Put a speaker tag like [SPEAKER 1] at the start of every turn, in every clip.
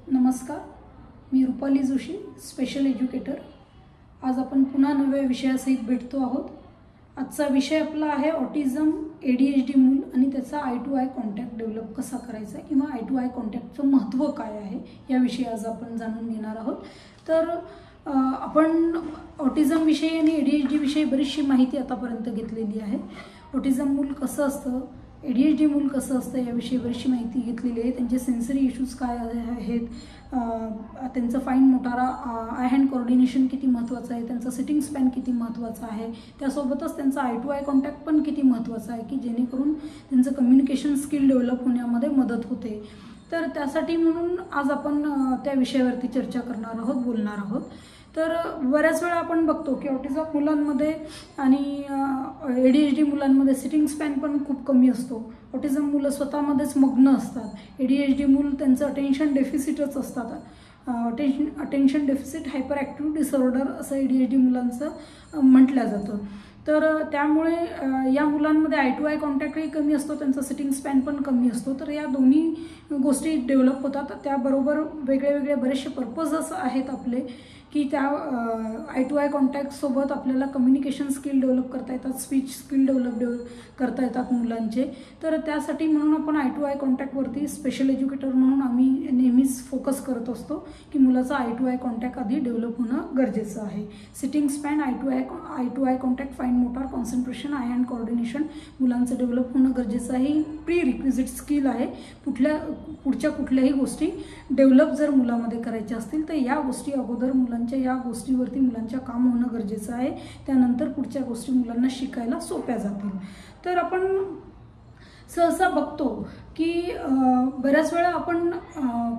[SPEAKER 1] नमस्कार, मी Rupali Joshi, special educator. आज आपण पुन्हा नव्या विषयासहित भेटतो आहोत। आजचा विषय आपला आहे ऑटिझम, ADHD मूल आणि त्याचा eye to eye contact develop कसा करायचा किंवा आय टू आय कॉन्टॅक्टचं महत्त्व काय आहे याविषयी आज आपण जाणून घेणार आहोत। तर आपण ऑटिझम विषयी आणि ADHD विषयी बरीचशी माहिती आतापर्यंत घेतलेली आहे। ऑटिझम मूल कसं असतं, ADHD मूल कसं असतं याविषयी बरीचशी माहिती घेतलेली आहे। त्यांचे सेन्सरी इश्यूज काय आहेत, त्यांचं fine motor eye hand coordination किती महत्त्वाचं आहे, त्यांचा सिटिंग स्पॅन किती महत्त्वाचा आहे, त्यासोबतच त्यांचा आय टू आय कॉन्टॅक्ट पण किती महत्त्वाचा आहे की जेणेकरून त्यांचं कम्युनिकेशन स्किल डेव्हलप होण्यामध्ये मदत होते। तर त्यासाठी म्हणून आज आपण त्या विषयावरती चर्चा करणार आहोत, बोलणार आहोत। तर बऱ्याच वेळा आपण बघतो की ऑटिझम मुलांमध्ये आणि ADHD मुलांमध्ये सिटिंग स्पॅन पण खूप कमी असतो। ऑटिझम मुलं स्वतःमध्येच मग्न असतात, ADHD मूल त्यांचं अटेन्शन डेफिसिटच असतात। Attention deficit hyper active disorder असं ADHD मुलांचं म्हटलं जातं। तर त्यामुळे या मुलांमध्ये आय टू आय कॉन्टॅक्टही कमी असतो, त्यांचा सिटिंग स्पॅन पण कमी असतो। तर या दोन्ही गोष्टी डेव्हलप होतात। त्याबरोबर वेगळे वेगळे बरेचसे पर्पजेस आहेत आपले की त्या आय टू आय कॉन्टॅक्टसोबत आपल्याला कम्युनिकेशन स्किल डेव्हलप करता येतात, स्पीच स्किल डेव्हलप करता येतात मुलांचे। तर त्यासाठी म्हणून आपण आय टू आय कॉन्टॅक्टवरती स्पेशल एज्युकेटर म्हणून आम्ही नेहमीच फोकस करत असतो की मुलाचा आय टू आय कॉन्टॅक्ट आधी डेव्हलप होणं गरजेचं आहे। Sitting span, eye to eye contact, fine motor, concentration, eye hand coordination मुलांचं डेव्हलप होणं गरजेचं आहे। ही प्री रिक्विजिट स्किल आहे। पुढच्या कुठल्याही गोष्टी डेव्हलप जर मुलामध्ये करायच्या असतील तर या गोष्टी अगोदर मुलांच्या या गोष्टीवरती मुलांच्या काम होणं गरजेचं आहे। त्यानंतर पुढच्या गोष्टी मुलांना शिकायला सोप्या जातील। तर आपण सहसा बघतो की बऱ्याच वेळा आपण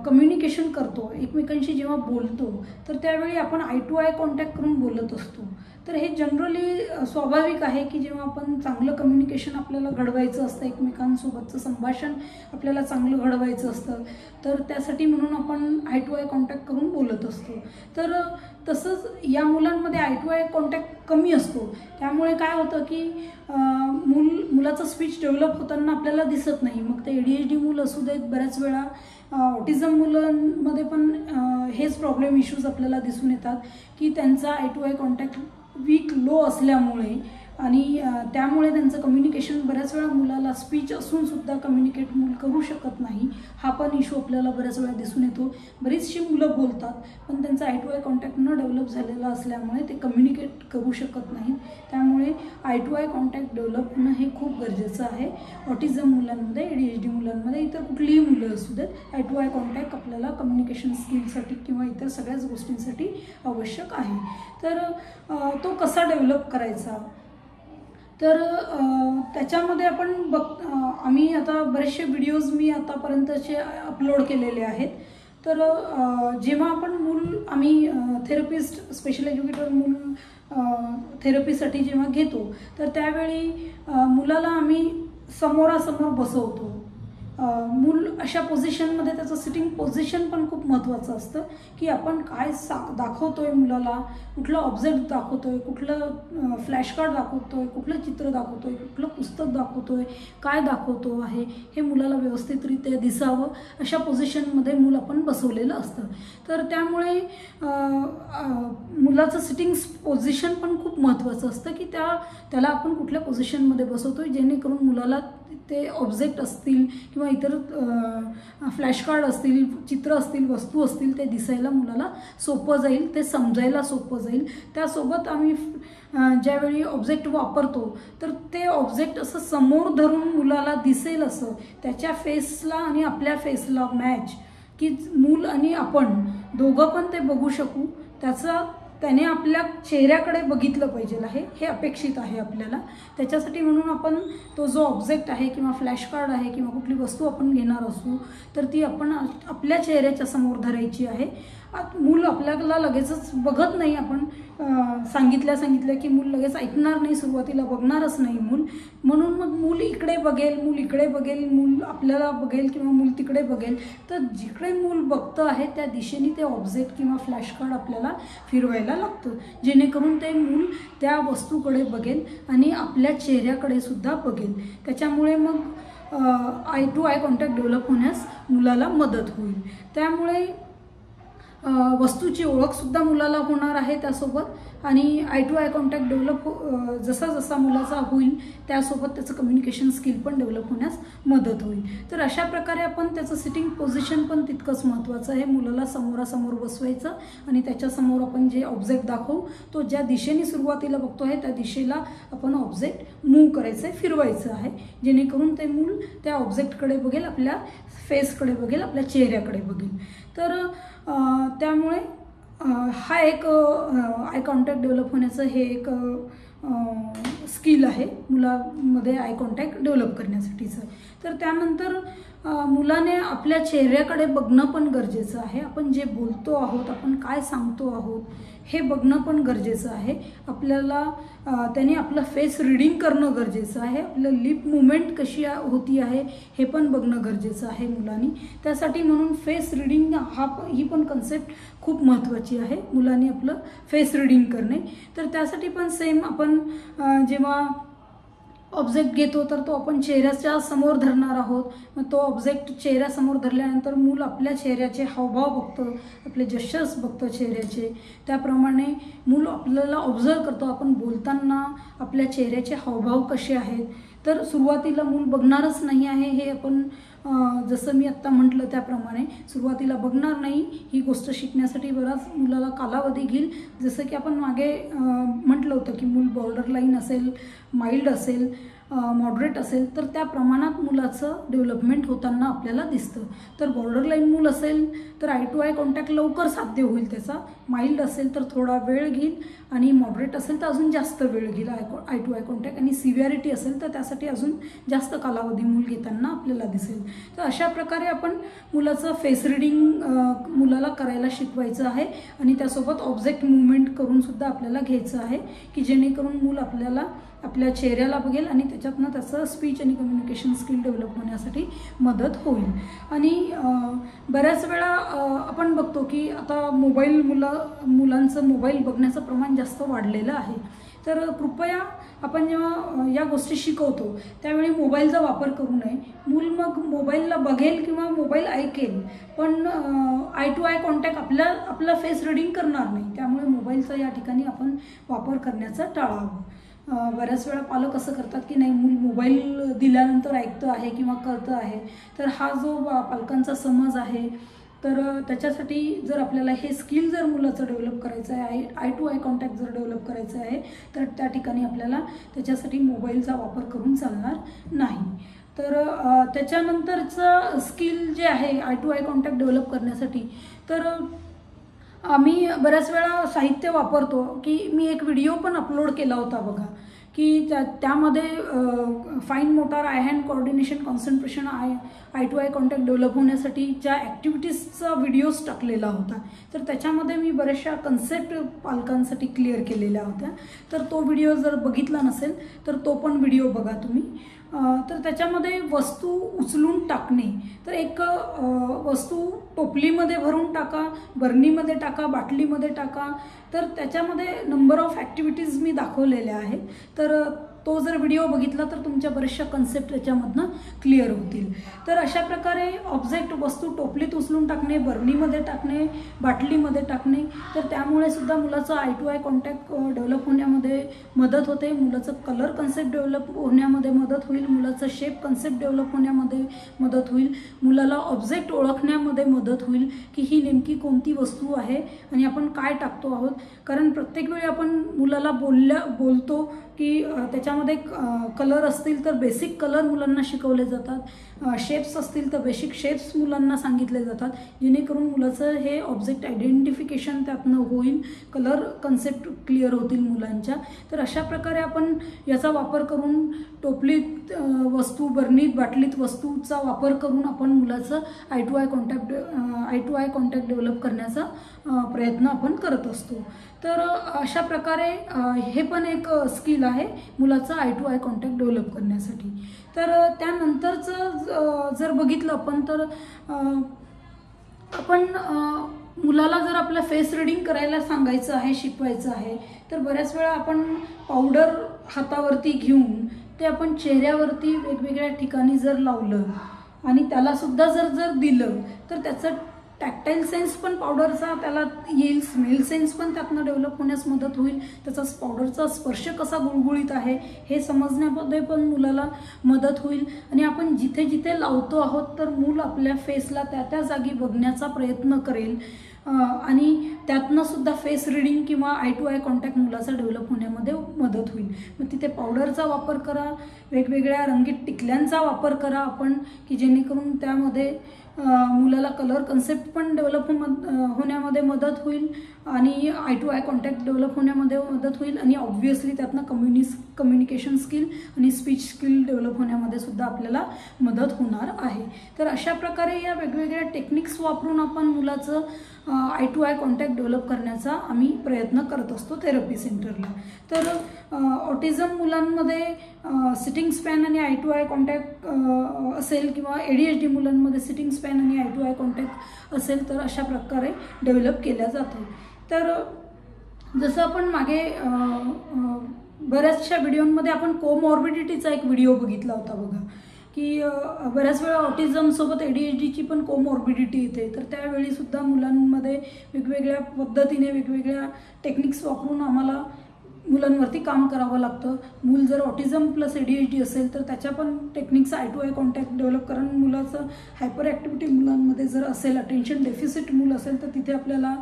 [SPEAKER 1] कम्युनिकेशन करतो, एकमेकांशी जेव्हा बोलतो तर त्यावेळी आपण आय टू आय कॉन्टॅक्ट करून बोलत असतो। तर हे जनरली स्वाभाविक आहे की जेव्हा आपण चांगलं कम्युनिकेशन आपल्याला घडवायचं असतं, एकमेकांसोबतचं संभाषण आपल्याला चांगलं घडवायचं असतं, तर त्यासाठी म्हणून आपण आय टू आय कॉन्टॅक्ट करून बोलत असतो। तर तसंच या मुलांमध्ये आय टू आय कॉन्टॅक्ट कमी असतो। त्यामुळे काय होतं की मुलाचं स्पीच डेव्हलप होताना आपल्याला दिसत नाही। मग ते ADHD मूल असू देत, बऱ्याच वेळा ऑटिझम मुलांमध्ये पण हेच प्रॉब्लेम इश्यूज आपल्याला दिसून येतात की त्यांचा eye to eye contact weak low असल्यामुळे आणि त्यामुळे त्यांचं कम्युनिकेशन बऱ्याच वेळा मुलाला स्पीच असून सुद्धा कम्युनिकेट मूल करू शकत नाही। हा पण इश्यू आपल्याला बऱ्याच वेळा दिसून येतो। बरीचशी मुलं बोलतात पण त्यांचा आय टू आय कॉन्टॅक्ट न डेव्हलप झालेला असल्यामुळे ते कम्युनिकेट करू शकत नाहीत। त्यामुळे eye to eye contact develop होणं हे खूप गरजेचं आहे। ऑटिझम मुलांमध्ये, ADHD मुलांमध्ये, इतर कुठलीही मुलं असू देत, आय टू आय कॉन्टॅक्ट आपल्याला कम्युनिकेशन स्किलसाठी किंवा इतर सगळ्याच गोष्टींसाठी आवश्यक आहे। तर तो कसा डेव्हलप करायचा, तर त्याच्यामध्ये आपण आम्ही आता बरेचसे व्हिडिओज मी आतापर्यंतचे अपलोड केलेले आहेत। तर जेव्हा आपण आम्ही थेरपिस्ट, स्पेशल एज्युकेटर मूल थेरपीसाठी जेव्हा घेतो तर त्यावेळी मुलाला आम्ही समोरासमोर बसवतो। मूल अशा पोझिशनमध्ये, त्याचं सिटिंग पोझिशन पण खूप महत्त्वाचं असतं की आपण काय दाखवतोय मुलाला, कुठलं ऑब्जेक्ट दाखवतोय, कुठलं फ्लॅश कार्ड दाखवतोय, कुठलं चित्र दाखवतोय, कुठलं पुस्तक दाखवतोय, काय दाखवतो आहे हे मुलाला व्यवस्थितरित्या दिसावं अशा पोझिशनमध्ये मूल आपण बसवलेलं असतं। तर त्यामुळे मुलाचं सिटिंग पोझिशन पण खूप महत्त्वाचं असतं की त्याला आपण कुठल्या पोझिशनमध्ये बसवतोय जेणेकरून मुलाला ते ऑब्जेक्ट असतील किंवा इतर फ्लॅश कार्ड असतील, चित्र असतील, वस्तू असतील, ते दिसायला मुलाला सोपं जाईल, ते समजायला सोपं जाईल। त्यासोबत आम्ही ज्यावेळी ऑब्जेक्ट वापरतो तर ते ऑब्जेक्ट असं समोर धरून मुलाला दिसेल असं, त्याच्या फेसला आणि आपल्या फेसला मॅच, की मूल आणि आपण दोघं पण ते बघू शकू, त्याने आपल्या चेहऱ्याकडे बघितलं पाहिजे आहे, हे अपेक्षित आहे आपल्याला। त्याच्यासाठी म्हणून आपण तो जो ऑब्जेक्ट आहे किंवा फ्लॅश कार्ड आहे किंवा कुठली वस्तू आपण घेणार असू तर ती आपण आपल्या चेहऱ्याच्या समोर धरायची आहे। मूल आपल्याला लगेचच बघत नाही, आपण सांगितल्या की मूल लगेच ऐकणार नाही, सुरुवातीला बघणारच नाही मूल। म्हणून मग मूल इकडे बघेल, मूल इकडे बघेल, मूल आपल्याला बघेल किंवा मूल तिकडे बघेल। तर जिकडे मूल बघतं आहे त्या दिशेने ते ऑब्जेक्ट किंवा फ्लॅश कार्ड आपल्याला फिरवायला लागतं, जेणेकरून ते मूल त्या वस्तूकडे बघेल आणि आपल्या चेहऱ्याकडे सुद्धा बघेल। त्याच्यामुळे मग eye to eye contact develop होण्यास मुलाला मदत होईल। त्यामुळे वस्तूची ओळखसुद्धा मुलाला होणार आहे त्यासोबत, आणि eye to eye contact develop जसा जसा मुलाचा होईल त्यासोबत त्याचं कम्युनिकेशन स्किल पण डेव्हलप होण्यास मदत होईल. तर अशा प्रकारे आपण त्याचं सिटिंग पोझिशन पण तितकंच महत्त्वाचं आहे. मुलाला समोरासमोर बसवायचं आणि त्याच्यासमोर आपण जे ऑब्जेक्ट दाखवू तो ज्या दिशेने सुरुवातीला बघतो आहे त्या दिशेला आपण ऑब्जेक्ट मूव्ह करायचं आहे, फिरवायचं आहे, जेणेकरून ते मूल त्या ऑब्जेक्टकडे बघेल, आपल्या फेसकडे बघेल, आपल्या चेहऱ्याकडे बघेल. तर त्यामुळे हा एक आय कॉन्टॅक्ट डेव्हलप होण्याचं हे एक स्किल आहे मुलामध्ये आय कॉन्टॅक्ट डेव्हलप करण्यासाठीचं. तर त्यानंतर मुलाने आपल्या चेहऱ्याकडे बघणं पण गरजेचं आहे. आपण जे बोलतो आहोत, आपण काय सांगतो आहोत हे बघणं पण गरजेचं आहे. आपल्याला त्याने आपलं फेस रीडिंग करणं गरजेचं आहे. आपलं लिप मुवमेंट कशी होती आहे हे पण बघणं गरजेचं आहे मुलांनी. त्यासाठी म्हणून फेस रीडिंग ही पण कन्सेप्ट खूप महत्त्वाची आहे, मुलांनी आपलं फेस रीडिंग करणे. तर त्यासाठी पण सेम आपण जेव्हा ऑब्जेक्ट घेतो तर तो आपण चेहऱ्याच्या समोर धरणार आहोत. मग तो ऑब्जेक्ट चेहऱ्यासमोर धरल्यानंतर मूल आपल्या चेहऱ्याचे हावभाव बघतं, आपले जेस्चर्स बघतं चेहऱ्याचे. त्याप्रमाणे मूल आपल्याला ऑब्झर्व करतो आपण बोलताना आपल्या चेहऱ्याचे हावभाव कसे आहेत. तर सुरुवातीला मूल बघणारच नाही आहे, हे आपण जसं मी आत्ता म्हटलं त्याप्रमाणे सुरुवातीला बघणार नाही. ही गोष्ट शिकण्यासाठी बराच मुलाला कालावधी घेईल. जसं की आपण मागे म्हटलं होतं की मूल बॉर्डर लाईन असेल, माइल्ड असेल, मॉडरेट असेल तर त्या प्रमाणात मुलाचं डेव्हलपमेंट होताना आपल्याला दिसतं. तर बॉर्डर लाईन मूल असेल तर आय टू आय कॉन्टॅक्ट लवकर साध्य होईल त्याचा. माइल्ड असेल तर थोडा वेळ घेईल आणि मॉडरेट असेल तर अजून जास्त वेळ घेईल आय टू आय कॉन्टॅक्ट. आणि सिव्हिअरिटी असेल तर त्यासाठी अजून जास्त कालावधी मूल घेताना आपल्याला दिसेल. तर अशा प्रकारे आपण मुलाचं फेस रीडिंग मुलाला करायला शिकवायचं आहे आणि त्यासोबत ऑब्जेक्ट मुवमेंट करून सुद्धा आपल्याला घ्यायचं आहे की जेणेकरून मूल आपल्याला आपल्या चेहऱ्याला बघेल आणि त्याच्यातनं त्याचं स्पीच आणि कम्युनिकेशन स्किल डेव्हलप होण्यासाठी मदत होईल. आणि बऱ्याच वेळा आपण बघतो की आता मुलांचं मोबाईल बघण्याचं प्रमाण जास्त वाढलेलं आहे. तर कृपया आपण जेव्हा या गोष्टी शिकवतो त्यावेळी मोबाईलचा वापर करू नये. मूल मग मोबाईलला बघेल किंवा मोबाईल ऐकेल पण आय टू आय कॉन्टॅक्ट आपला फेस रीडिंग करणार नाही. त्यामुळे मोबाईलचा या ठिकाणी आपण वापर करण्याचा टाळावं. बऱ्याच वेळा पालक असं करतात की नाही मूल मोबाईल दिल्यानंतर ऐकतं आहे किंवा करतं आहे. तर हा जो पालकांचा समज आहे तर त्याच्यासाठी जर आपल्याला हे स्किल जर मुलाचं डेव्हलप करायचं आहे, आय टू आय कॉन्टॅक्ट जर डेव्हलप करायचं आहे तर त्या ठिकाणी आपल्याला त्याच्यासाठी मोबाईलचा वापर करून चालणार नाही. तर त्याच्यानंतरचं स्किल जे आहे eye to eye contact develop करण्यासाठी तर आम्ही बऱ्याच वेळा साहित्य वापरतो की मी एक व्हिडिओ पण अपलोड केला होता बघा की त्यामध्ये fine motor eye hand coordination concentration eye to eye contact develop होण्यासाठीच्या ॲक्टिव्हिटीजचा व्हिडिओज टाकलेला होता. तर त्याच्यामध्ये मी बऱ्याचशा कन्सेप्ट पालकांसाठी क्लिअर केलेल्या होत्या. तर तो व्हिडिओ जर बघितला नसेल तर तो पण व्हिडिओ बघा तुम्ही. तर त्याच्यामध्ये वस्तू उचलून टाकणे, तर एक वस्तू टोपलीमध्ये भरून टाका, बर्नीमध्ये टाका, बाटलीमध्ये टाका. तर त्याच्यामध्ये नंबर ऑफ ॲक्टिव्हिटीज मी दाखवलेल्या आहेत. तर तो जर व्हिडिओ बघितला तर तुमच्या बऱ्याचशा कन्सेप्ट त्याच्यामधनं क्लिअर होतील. तर अशा प्रकारे ऑब्जेक्ट वस्तू टोपलीत उचलून टाकणे, बर्नीमध्ये टाकणे, बाटलीमध्ये टाकणे, तर त्यामुळे सुद्धा मुलाचं eye to eye contact develop होण्यामध्ये मदत होते. मुलाचं कलर कन्सेप्ट डेव्हलप होण्यामध्ये मदत होईल, मुलाचं शेप कन्सेप्ट डेव्हलप होण्यामध्ये मदत होईल, मुलाला ऑब्जेक्ट ओळखण्यामध्ये मदत होईल की ही नेमकी कोणती वस्तू आहे आणि आपण काय टाकतो आहोत. कारण प्रत्येक वेळी आपण मुलाला बोलतो की त्याच्यामध्ये कलर असतील तर बेसिक कलर मुलांना शिकवले जातात, शेप्स असतील तर बेसिक शेप्स मुलांना सांगितले जातात, जेणेकरून मुलाचं हे ऑब्जेक्ट आयडेंटिफिकेशन त्यातनं होईल, कलर कन्सेप्ट क्लिअर होतील मुलांच्या. तर अशा प्रकारे आपण याचा वापर करून टोपलीत वस्तू, बर्नीत, बाटलीत वस्तूचा वापर करून आपण मुलाचं eye to eye contact develop करण्याचा प्रयत्न आपण करत असतो. तर अशा प्रकारे हे पण एक स्किल आहे मुलाचं eye to eye contact develop करण्यासाठी. तर त्यानंतरचं जर बघितलं आपण तर आपण मुलाला जर आपलं फेस रीडिंग करायला सांगायचं आहे, शिकवायचं आहे, तर बऱ्याच वेळा आपण पावडर हातावरती घेऊन ते आपण चेहऱ्यावरती वेगवेगळ्या ठिकाणी जर लावलं आणि त्याला सुद्धा जर दिलं तर त्याचं टॅक्टाईल सेन्स पण पावडरचा त्याला येईल, स्मेल सेन्स पण त्यातनं डेव्हलप होण्यास मदत होईल, त्याचा पावडरचा स्पर्श कसा गुळगुळीत आहे हे समजण्यामध्ये पण मुलाला मदत होईल. आणि आपण जिथे जिथे लावतो आहोत तर मूल आपल्या फेसला त्या त्या जागी बघण्याचा प्रयत्न करेल आणि त्यातनं सुद्धा फेस रिडिंग किंवा आय टू आय कॉन्टॅक्ट मुलाचा डेव्हलप होण्यामध्ये मदत होईल. मग तिथे पावडरचा वापर करा, वेगवेगळ्या रंगीत टिकल्यांचा वापर करा आपण, की जेणेकरून त्यामध्ये मुलाला कलर कन्सेप्ट पण डेव्हलप होण्यामध्ये मदत होईल आणि eye to eye contact develop होण्यामध्ये मदत होईल आणि ऑब्व्हियसली त्यातनं कम्युनिकेशन स्किल आणि स्पीच स्किल डेव्हलप होण्यामध्ये सुद्धा आपल्याला मदत होणार आहे. तर अशा प्रकारे या वेगवेगळ्या टेक्निक्स वापरून आपण मुलाचं eye to eye contact develop करण्याचा आम्ही प्रयत्न करत असतो थेरपी सेंटरला. तर ऑटिझम मुलांमध्ये सिटिंग स्पॅन आणि आय टू आय कॉन्टॅक्ट असेल किंवा ADHD मुलांमध्ये सिटिंग स्पॅन आणि आय टू आय कॉन्टॅक्ट असेल तर अशा प्रकारे डेव्हलप केल्या जातो. तर जसं आपण मागे बऱ्याचशा व्हिडिओमध्ये आपण कोमॉर्बिडिटीचा एक व्हिडिओ बघितला होता बघा, की बऱ्याच वेळा ऑटिझमसोबत ADHDची पण कोमॉर्बिडिटी येते. तर त्यावेळी सुद्धा मुलांमध्ये वेगवेगळ्या पद्धतीने वेगवेगळ्या टेक्निक्स वापरून आम्हाला मुलांवरती काम करावं लागतं. मूल जर ऑटिझम प्लस ADHD असेल तर त्याच्या पण techniques eye to eye contact develop, कारण मुलाचं हायपर ॲक्टिव्हिटी मुलांमध्ये जर असेल, अटेन्शन डेफिसिट मूल असेल तर तिथे आपल्याला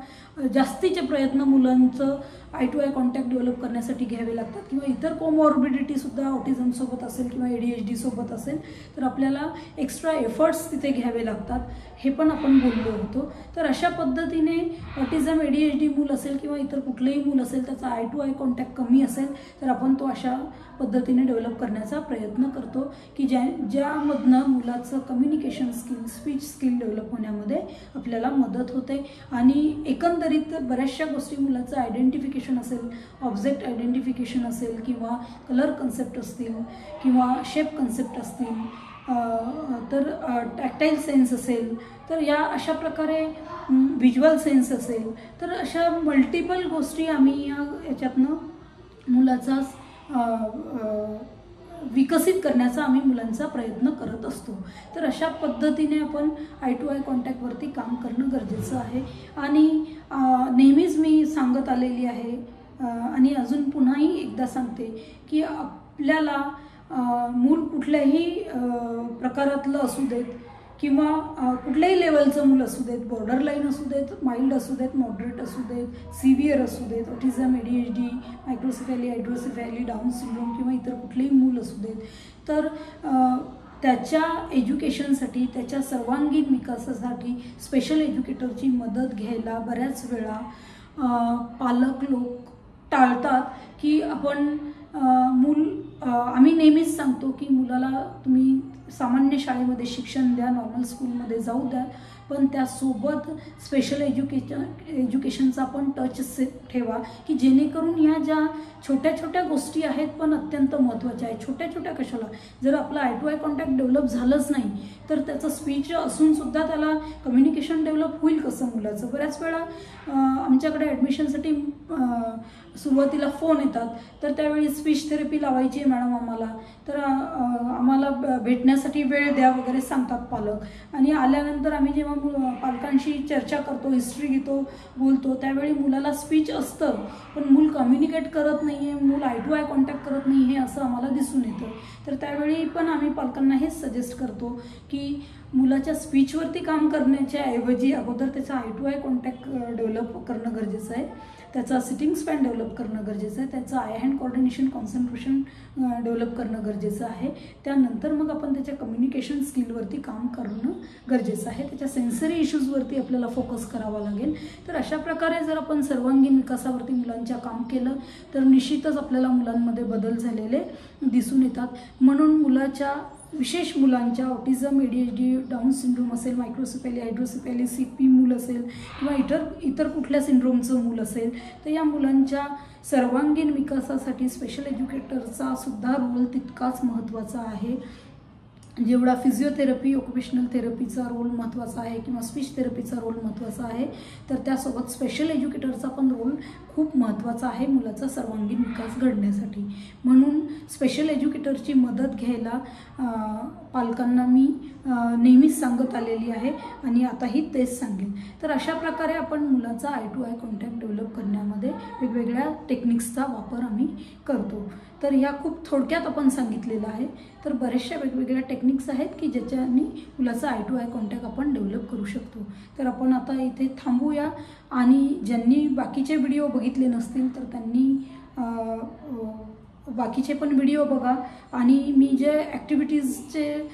[SPEAKER 1] जास्तीचे प्रयत्न मुलांचं eye to eye contact develop करण्यासाठी घ्यावे लागतात. किंवा इतर कोमॉर्बिडिटीसुद्धा ऑटिझमसोबत असेल किंवा ADHD सोबत असेल तर आपल्याला एक्स्ट्रा एफर्ट्स तिथे घ्यावे लागतात, हे पण आपण बोललो होतो. तर अशा पद्धतीने ऑटिझम ADHD मूल असेल किंवा इतर कुठलंही मूल असेल त्याचा आय टू आय कॉन्टॅक्ट कमी असेल तर आपण तो अशा पद्धतीने डेव्हलप करण्याचा प्रयत्न करतो की ज्यामधनं मुलाचं communication skill, speech skill develop होण्यामध्ये आपल्याला मदत होते. आणि एकंदरीत बऱ्याचशा गोष्टी मुलाचं आयडेंटिफिकेशन असेल, ऑब्जेक्ट आयडेंटिफिकेशन असेल किंवा कलर कन्सेप्ट असतील किंवा शेप कन्सेप्ट असतील, तर टॅक्टाईल सेन्स असेल, तर या अशा प्रकारे व्हिज्युअल सेन्स असेल, तर अशा मल्टिपल गोष्टी आम्ही याच्यातनं मुलाचा विकसित करण्याचा आम्ही मुलांचा प्रयत्न करत असतो. तर अशा पद्धतीने आपण आय टू आय कॉन्टॅक्टवरती काम करणं गरजेचं आहे. आणि नेहमीच मी सांगत आलेली आहे आणि अजून पुन्हाही एकदा सांगते की आपल्याला मूल कुठल्याही प्रकारातलं असू देत किंवा कुठल्याही लेवलचं मूल असू देत, बॉर्डर लाईन असू देत, माइल्ड असू देत, मॉडरेट असू देत, सिव्हिअर असू देत, ऑटिझम, ADHD, मायक्रोसेफॅली, हायड्रोसेफॅली, डाऊन सिंड्रोम किंवा इतर कुठलेही मूल असू देत, तर त्याच्या एज्युकेशनसाठी, त्याच्या सर्वांगीण विकासासाठी स्पेशल एज्युकेटरची मदत घ्यायला बऱ्याच वेळा पालक लोक टाळतात. की आपण आम्ही नेहमीच सांगतो की मुलाला तुम्ही सामान्य शाळेमध्ये शिक्षण द्या, नॉर्मल स्कूलमध्ये जाऊ द्या, पण त्यासोबत स्पेशल एज्युकेशनचा पण टच ठेवा की जेणेकरून ह्या ज्या छोट्या छोट्या गोष्टी आहेत पण अत्यंत महत्त्वाच्या आहेत. छोट्या छोट्या कशाला, जर आपलं eye to eye contact develop झालंच नाही तर त्याचं स्पीच असूनसुद्धा त्याला कम्युनिकेशन डेव्हलप होईल कसं मुलाचं. बऱ्याच वेळा आमच्याकडे ॲडमिशनसाठी सुरुवातीला फोन येतात, तर त्यावेळी स्पीच थेरपी लावायची आहे मॅडम आम्हाला, तर आम्हाला भेटण्यासाठी वेळ द्या वगैरे सांगतात पालक. आणि आल्यानंतर आम्ही जेव्हा पालकांशी चर्चा करतो, हिस्ट्री घेतो, बोलतो, त्यावेळी मुलाला स्पीच असतं पण मूल कम्युनिकेट करत नाही आहे, मूल आय टू आय कॉन्टॅक्ट करत नाही हे असं आम्हाला दिसून येतं. तर त्यावेळी पण आम्ही पालकांना हेच सजेस्ट करतो की मुलाच्या स्पीचवरती काम करण्याच्या ऐवजी अगोदर त्याचा eye to eye contact develop करणं गरजेचं आहे, त्याचा सिटिंग स्पॅन डेव्हलप करणं गरजेचं आहे, त्याचं I hand coordination, concentration develop करणं गरजेचं आहे. त्यानंतर मग आपण त्याच्या कम्युनिकेशन स्किलवरती काम करणं गरजेचं आहे, त्याच्या सेन्सरी इश्यूजवरती आपल्याला फोकस करावा लागेल. तर अशा प्रकारे जर आपण सर्वांगीण विकासावरती मुलांच्या काम केलं तर निश्चितच आपल्याला मुलांमध्ये बदल झालेले दिसून येतात. म्हणून विशेष मुलांच्या ऑटिझम, ADHD, डाऊन सिंड्रोम असेल, मायक्रोसेफॅली, हायड्रोसेफॅली, CP मूल असेल किंवा इतर कुठल्या सिंड्रोमचं मूल असेल, तर या मुलांच्या सर्वांगीण विकासासाठी स्पेशल एज्युकेटरचा सुद्धा रोल तितकाच महत्त्वाचा आहे. जेवढा फिजिओथेरपी ऑक्युपेशनल थेरपीचा रोल महत्त्वाचा आहे किंवा स्पीच थेरपीचा रोल महत्त्वाचा आहे, तर त्यासोबत स्पेशल एज्युकेटरचा पण रोल खूप महत्त्वाचा आहे मुलाचा सर्वांगीण विकास घडण्यासाठी. म्हणून स्पेशल एज्युकेटरची मदत घ्यायला पालकांना मी नेहमीच सांगत आलेली आहे आणि आताही तेच सांगेन. तर अशा प्रकारे आपण मुलाचा eye to eye contact develop करण्यामध्ये वेगवेगळ्या टेक्निक्सचा वापर आम्ही करतो. तर ह्या खूप थोडक्यात आपण सांगितलेलं आहे. तर बऱ्याचशा वेगवेगळ्या टेक्निक्स आहेत की ज्याच्याने मुलाचा आय टू आय कॉन्टॅक्ट आपण डेव्हलप करू शकतो. तर आपण आता इथे थांबूया आणि ज्यांनी बाकीचे व्हिडिओ बघितले नसतील तर त्यांनी बाकीचे पण व्हिडिओ बघा आणि मी जे ॲक्टिव्हिटीजचे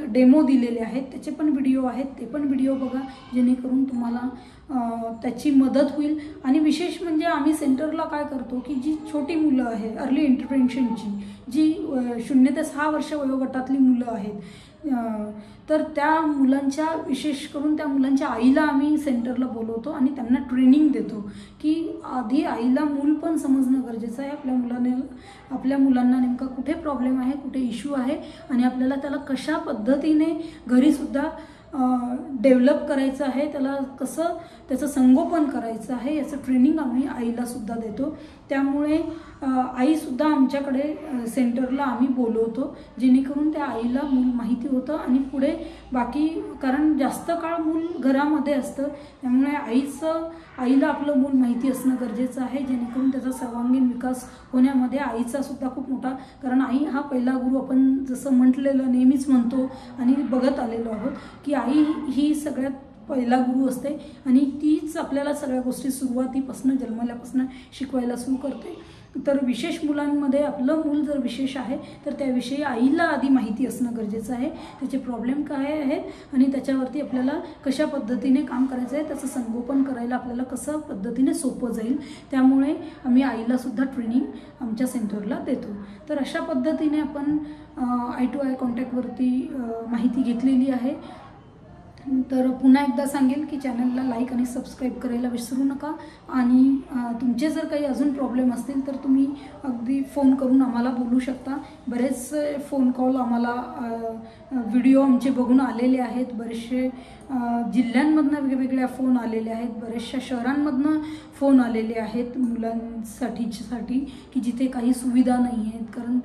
[SPEAKER 1] डेमो दिलेले आहेत त्याचे पण व्हिडिओ आहेत, ते पण व्हिडिओ बघा, जेणेकरून तुम्हाला त्याची मदत होईल. आणि विशेष म्हणजे आम्ही सेंटरला काय करतो की जी छोटी मुलं आहे अर्ली इंटरव्हेन्शनची, जी 0 ते 6 वर्ष वयोगटातली मुलं आहेत, तर त्या मुलांच्या विशेष करून त्या मुलांच्या आईला आम्ही सेंटरला बोलवतो आणि त्यांना ट्रेनिंग देतो की आधी आईला मूल पण समजणं गरजेचं आहे. आपल्या मुलांना नेमका कुठे प्रॉब्लेम आहे, कुठे इश्यू आहे आणि आपल्याला त्याला कशा पद्धतीने घरीसुद्धा डेव्हलप करायचं आहे, त्याला कसं त्याचं संगोपन करायचं आहे याचं ट्रेनिंग आम्ही आईलासुद्धा देतो. त्यामुळे आईसुद्धा आमच्याकडे सेंटरला आम्ही बोलवतो, जेणेकरून त्या आईला मूल माहिती होतं आणि पुढे बाकी, कारण जास्त काळ मूल घरामध्ये असतं, त्यामुळे आईला आपलं मूल माहिती असणं गरजेचं आहे, जेणेकरून त्याचा सर्वांगीण विकास होण्यामध्ये आईचा सुद्धा खूप मोठा, कारण आई हा पहिला गुरु आपण जसं म्हटलेलं नेहमीच म्हणतो आणि बघत आलेलो आहोत की आई ही सगळ्यात पहिला गुरु असते आणि तीच आपल्याला सगळ्या गोष्टी सुरुवातीपासून जन्मल्यापासून शिकवायला सुरू करते. तर विशेष मुलांमध्ये आपलं मूल जर विशेष आहे तर त्याविषयी आईला आधी माहिती असणं गरजेचं आहे, त्याचे प्रॉब्लेम काय आहेत आणि त्याच्यावरती आपल्याला कशा पद्धतीने काम करायचं आहे, त्याचं संगोपन करायला आपल्याला कसं पद्धतीने सोपं जाईल. त्यामुळे आम्ही आईलासुद्धा ट्रेनिंग आमच्या सेंटरला देतो. तर अशा पद्धतीने आपण आय टू आय कॉन्टॅक्टवरती माहिती घेतलेली आहे. तर पुन्हा एकदा सांगेल की चॅनलला लाईक आणि सबस्क्राईब करायला विसरू नका आणि तुमचे जर काही अजून प्रॉब्लेम असतील तर तुम्ही अगदी फोन करून आम्हाला बोलू शकता. बरेच फोन कॉल आम्हाला व्हिडिओ आमचे बघून आलेले आहेत, बरेचसे जिल्ह्यांमधनं वेगवेगळ्या फोन आलेले आहेत, बऱ्याचशा शहरांमधनं फोन आलेले आहेत मुलांसाठी की जिथे काही सुविधा नाही आहेत. कारण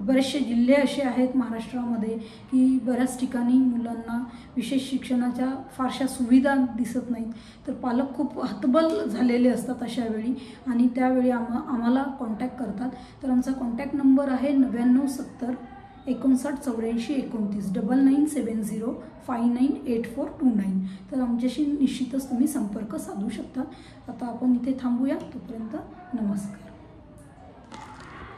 [SPEAKER 1] बरेचसे जिल्हे असे आहेत महाराष्ट्रामध्ये की बऱ्याच ठिकाणी मुलांना विशेष शिक्षणाच्या फारशा सुविधा दिसत नाहीत. तर पालक खूप हतबल झालेले असतात अशा वेळी आणि त्यावेळी आम्हाला कॉन्टॅक्ट करतात. तर आमचा कॉन्टॅक्ट नंबर आहे 9970 59 84 29 9970 598429. तर आमच्याशी निश्चितच तुम्ही संपर्क साधू शकता. आता आपण इथे थांबूया, तोपर्यंत नमस्कार.